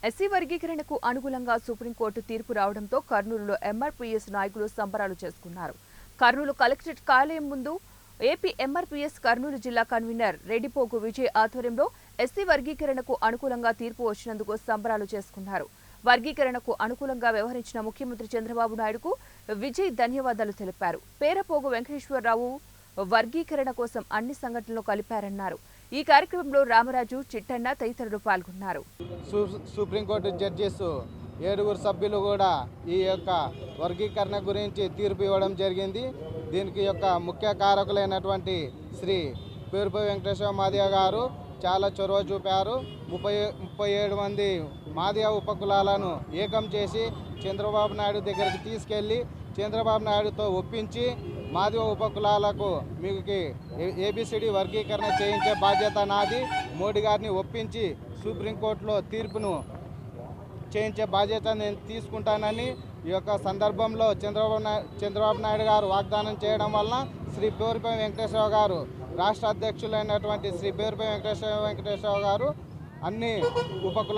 SC వర్గీకరణకు అనుకూలంగా supreme court తీర్పు రావడంతో కర్నూలులో ఎంఆర్పీఎస్ నాయకులు సంబరాలు చేసుకున్నారు. కర్నూలు కలెక్టరేట్ కార్యాలయం ముందు ఏపీ ఎంఆర్పీఎస్ కర్నూలు జిల్లా కన్వీనర్ రెడ్డిపోగు విజయ్ ఆధ్వర్యంలో ఎస్సీ వర్గీకరణకు అనుకూలంగా తీర్పు వచ్చినందుకు సంబరాలు చేసుకున్నారు. వర్గీకరణకు అనుకూలంగా వ్యవహరించిన ముఖ్యమంత్రి చంద్రబాబు నాయుడుకు విజయ్ ధన్యవాదాలు తెలిపారు. పేరపోగు వెంకటేశ్వరరావు వర్గీకరణ కోసం అన్ని సంఘటనలు కలిపారన్నారు. ఈ కార్యక్రమంలో రామరాజు, చిట్టన్న తదితరులు పాల్గొన్నారు. సుప్రీంకోర్టు జడ్జెస్ 7 సభ్యులు కూడా ఈ యొక్క వర్గీకరణ గురించి తీర్పు ఇవ్వడం జరిగింది. దీనికి యొక్క ముఖ్య కారకులైనటువంటి శ్రీ పేరుపై వెంకటేశ్వర మాదిగ గారు చాలా చొరవ చూపారు. 37 మంది మాదిగ ఉపకులాలను ఏకం చేసి చంద్రబాబు నాయుడు దగ్గరికి తీసుకెళ్ళి చంద్రబాబు నాయుడుతో ఒప్పించి మాదిగ ఉపకులాలకు మీకు ఏబిసిడి వర్గీకరణ చేయించే బాధ్యత నాది, మోడీ గారిని ఒప్పించి సుప్రీంకోర్టులో తీర్పును చేయించే బాధ్యత నేను తీసుకుంటానని ఈ యొక్క సందర్భంలో చంద్రబాబు నాయుడు గారు వాగ్దానం చేయడం వలన శ్రీ పేరుపై వెంకటేశ్వర గారు రాష్ట్ర అధ్యక్షులైనటువంటి శ్రీ పేరుపై వెంకటేశ్వర గారు అన్ని ఉపకుల